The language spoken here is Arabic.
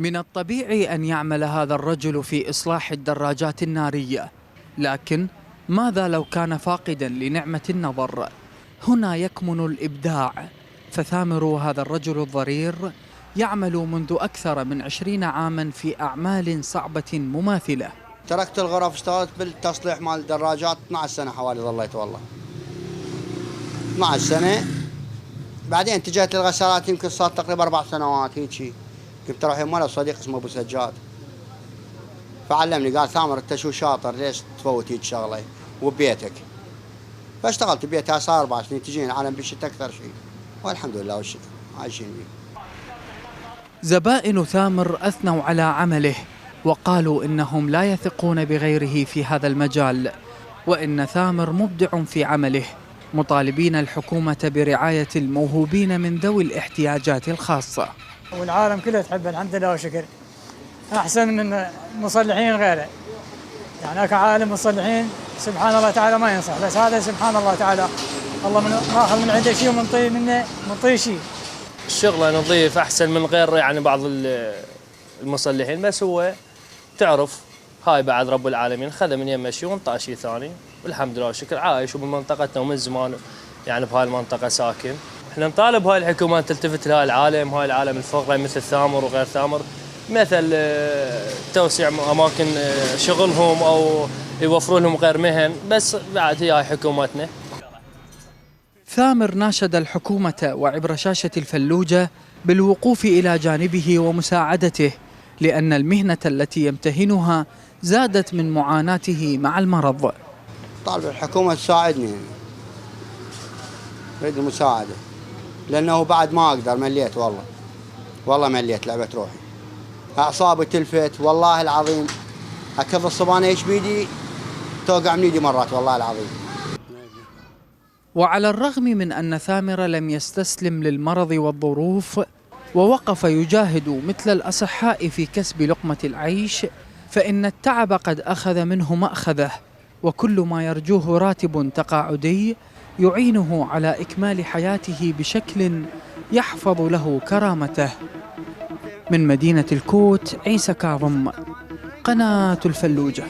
من الطبيعي أن يعمل هذا الرجل في إصلاح الدراجات النارية، لكن ماذا لو كان فاقداً لنعمة النظر؟ هنا يكمن الإبداع، فثامر هذا الرجل الضرير يعمل منذ أكثر من 20 عاماً في أعمال صعبة مماثلة. تركت الغرف، اشتغلت بالتصليح مال الدراجات 12 سنة حوالي ظليت والله 12 سنة. بعدين اتجهت للغسالات، يمكن صار تقريبا 4 سنوات هيك. كنت اروح يمه صديق اسمه ابو سجاد، فعلمني قال ثامر انت شو شاطر ليش تفوت هيك شغله وببيتك. فاشتغلت ببيتها صار 4 سنين. تجيني العالم بالشتاء اكثر شيء والحمد لله والشكر عايشين بيه. زبائن ثامر أثنوا على عمله وقالوا إنهم لا يثقون بغيره في هذا المجال، وإن ثامر مبدع في عمله، مطالبين الحكومة برعاية الموهوبين من ذوي الاحتياجات الخاصة. والعالم كله تحبه الحمد لله والشكر، أحسن من مصلحين غيره. يعني كعالم مصلحين سبحان الله تعالى ما ينصح، بس هذا سبحان الله تعالى الله ماخذ من عنده شيء ومنطي منه منطي شيء. الشغله نظيف احسن من غير يعني بعض المصلحين، بس هو تعرف هاي بعد رب العالمين خذ من يمه شيء وانطى شيء ثاني، والحمد لله والشكر عايش وبمنطقتنا ومن زمان يعني بهاي المنطقه ساكن. احنا نطالب هاي الحكومه ان تلتفت لهاي العالم، هاي العالم الفقراء مثل ثامر وغير ثامر، مثل توسيع اماكن شغلهم او يوفروا لهم غير مهن، بس بعد هي هاي حكومتنا. ثامر ناشد الحكومة وعبر شاشة الفلوجة بالوقوف إلى جانبه ومساعدته، لأن المهنة التي يمتهنها زادت من معاناته مع المرض. طالب الحكومة تساعدني، أريد المساعدة لأنه بعد ما أقدر مليت والله مليت لعبة روحي، أعصابي تلفت والله العظيم، أكب الصبانة إيش بيدي توقع من إيدي مرات والله العظيم. وعلى الرغم من أن ثامر لم يستسلم للمرض والظروف ووقف يجاهد مثل الأصحاء في كسب لقمة العيش، فإن التعب قد أخذ منه مأخذه، وكل ما يرجوه راتب تقاعدي يعينه على إكمال حياته بشكل يحفظ له كرامته. من مدينة الكوت، عيسى كاظم، قناة الفلوجة.